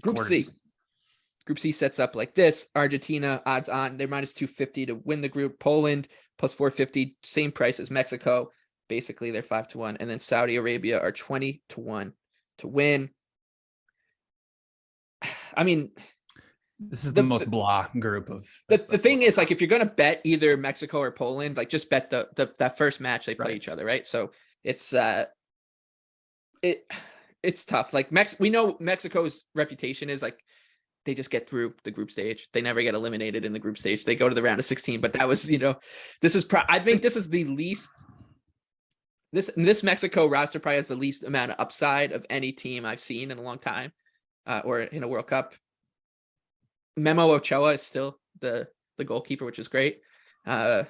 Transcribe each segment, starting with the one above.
Group C. Group C sets up like this. Argentina, odds on, they're minus 250 to win the group. Poland, plus 450, same price as Mexico. Basically, they're 5-1. And then Saudi Arabia are 20-1 to win. I mean, this is the most blah group of the thing is, like, if you're gonna bet either Mexico or Poland, like, just bet that first match they play each other, right? So it's it's tough. Like, we know Mexico's reputation is like they just get through the group stage. They never get eliminated in the group stage. They go to the round of 16. But that was, this is I think this is the least. This Mexico roster probably has the least amount of upside of any team I've seen in a long time, or in a World Cup. Memo Ochoa is still the goalkeeper, which is great. He'll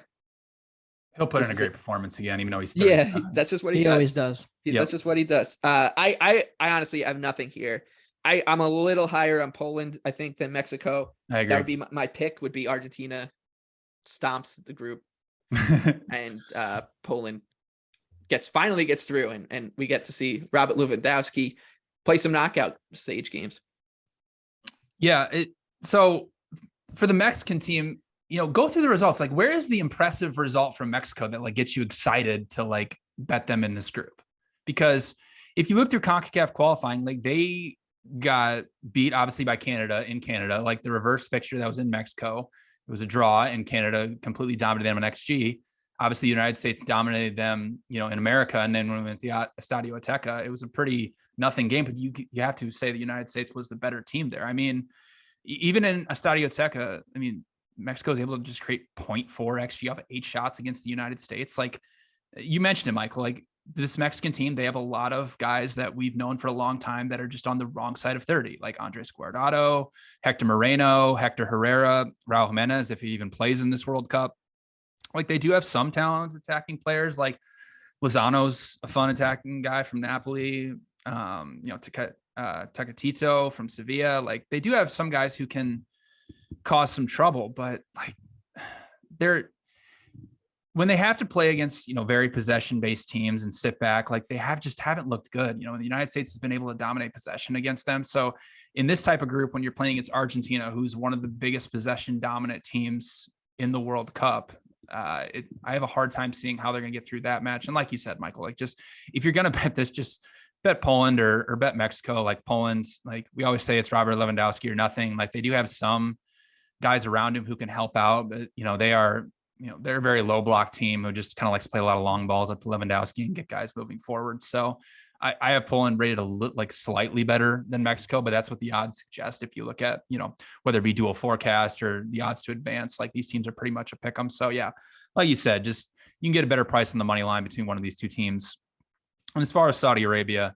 put in a great performance again, even though he's that's just what he always does. That's just what he does. I honestly have nothing here. I'm a little higher on Poland, I think, than Mexico. I agree. That would be my pick. Would be Argentina stomps the group, and Poland finally gets through, and we get to see Robert Lewandowski play some knockout stage games. Yeah. So for the Mexican team, go through the results. Like, where is the impressive result from Mexico that like gets you excited to like bet them in this group? Because if you look through CONCACAF qualifying, like they got beat obviously by Canada in Canada, like the reverse fixture that was in Mexico. It was a draw, and Canada completely dominated them on XG. Obviously, the United States dominated them, in America. And then when we went to the Estadio Azteca, it was a pretty nothing game. But you have to say the United States was the better team there. I mean, even in Estadio Azteca, I mean, Mexico is able to just create 0.4 XG off of 8 shots against the United States. Like you mentioned it, Michael, like this Mexican team, they have a lot of guys that we've known for a long time that are just on the wrong side of 30, like Andres Guardado, Hector Moreno, Hector Herrera, Raul Jimenez, if he even plays in this World Cup. Like they do have some talented attacking players, like Lozano's a fun attacking guy from Napoli, Tecatito from Sevilla. Like they do have some guys who can cause some trouble, but like when they have to play against, very possession-based teams and sit back, like they haven't looked good. The United States has been able to dominate possession against them. So in this type of group, when you're playing against Argentina, who's one of the biggest possession dominant teams in the World Cup, I have a hard time seeing how they're going to get through that match. And like you said, Michael, like just if you're going to bet this, just bet Poland or bet Mexico. Like Poland, like we always say, it's Robert Lewandowski or nothing. Like they do have some guys around him who can help out, but they're a very low block team who just kind of likes to play a lot of long balls up to Lewandowski and get guys moving forward. So I have Poland rated like slightly better than Mexico, but that's what the odds suggest. If you look at, whether it be dual forecast or the odds to advance, like these teams are pretty much a pick 'em. So yeah, like you said, just you can get a better price on the money line between one of these two teams. And as far as Saudi Arabia,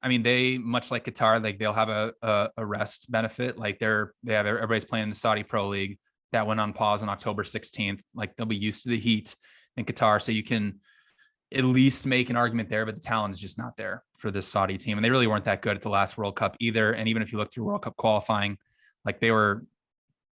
I mean, they, much like Qatar, like they'll have a rest benefit. Like everybody's playing the Saudi Pro League that went on pause on October 16th. Like they'll be used to the heat in Qatar. So you can at least make an argument there, but the talent is just not there for this Saudi team. And they really weren't that good at the last World Cup either. And even if you look through World Cup qualifying, like they were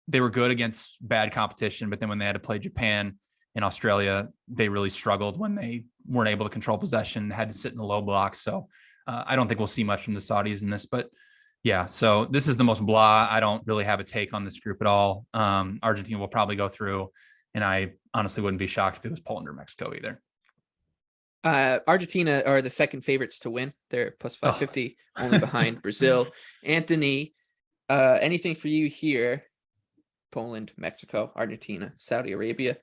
good against bad competition, but then when they had to play Japan and Australia, they really struggled when they weren't able to control possession, had to sit in the low block. So I don't think we'll see much from the Saudis in this, but yeah, so this is the most blah. I don't really have a take on this group at all. Argentina will probably go through, and I honestly wouldn't be shocked if it was Poland or Mexico either. Argentina are the second favorites to win. They're plus 550, only behind Brazil. Anthony, anything for you here? Poland, Mexico, Argentina, Saudi Arabia.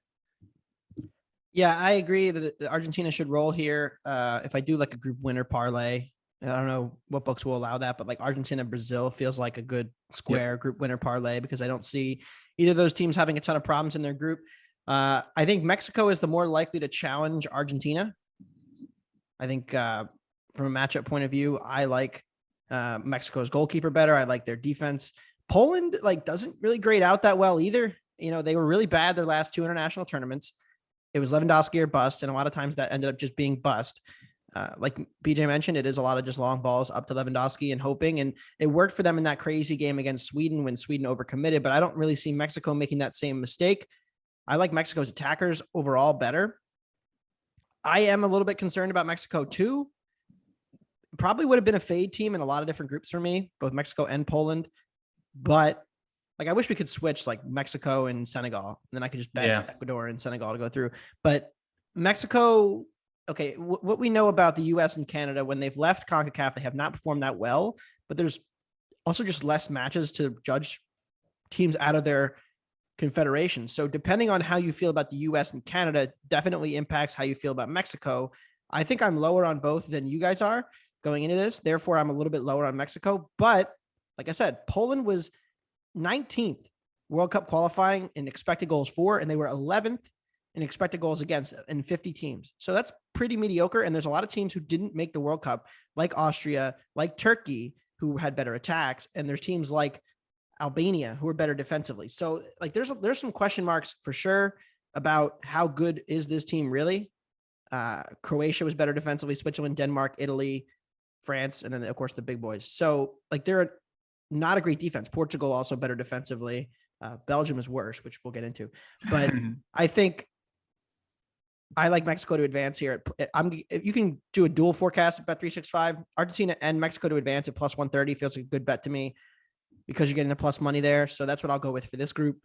Yeah, I agree that Argentina should roll here. If I do like a group winner parlay, I don't know what books will allow that, but like Argentina, Brazil feels like a good square group winner parlay because I don't see either of those teams having a ton of problems in their group. I think Mexico is the more likely to challenge Argentina. I think from a matchup point of view, I like Mexico's goalkeeper better. I like their defense. Poland doesn't really grade out that well either. They were really bad their last 2 international tournaments. It was Lewandowski or bust, and a lot of times that ended up just being bust. Like BJ mentioned, it is a lot of just long balls up to Lewandowski and hoping, and it worked for them in that crazy game against Sweden when Sweden overcommitted, but I don't really see Mexico making that same mistake. I like Mexico's attackers overall better. I am a little bit concerned about Mexico too. probably would have been a fade team in a lot of different groups for me, both Mexico and Poland. But like, I wish we could switch like Mexico and Senegal, and then I could just bet Yeah. Ecuador and Senegal to go through. But Mexico, okay, what we know about the US and Canada, when they've left CONCACAF, they have not performed that well, but there's also just less matches to judge teams out of their confederation. So depending on how you feel about the US and Canada definitely impacts how you feel about Mexico. I think I'm lower on both than you guys are going into this. Therefore, I'm a little bit lower on Mexico. But like I said, Poland was 19th World Cup qualifying in expected goals for, and they were 11th in expected goals against in 50 teams. So that's pretty mediocre. And there's a lot of teams who didn't make the World Cup, like Austria, like Turkey, who had better attacks. And there's teams like Albania who are better defensively. So like there's some question marks for sure about how good is this team really. Croatia was better defensively, Switzerland, Denmark, Italy, France, and then of course the big boys. So like they're not a great defense. Portugal also better defensively. Belgium is worse, which we'll get into. But I think I like Mexico to advance here. If you can do a dual forecast at Bet365, Argentina and Mexico to advance at plus 130 feels like a good bet to me because you're getting the plus money there. So that's what I'll go with for this group.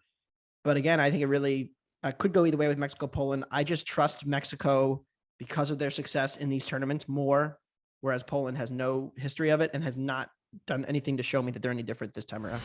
But again, I think it really could go either way with Mexico, Poland. I just trust Mexico because of their success in these tournaments more, whereas Poland has no history of it and has not done anything to show me that they're any different this time around.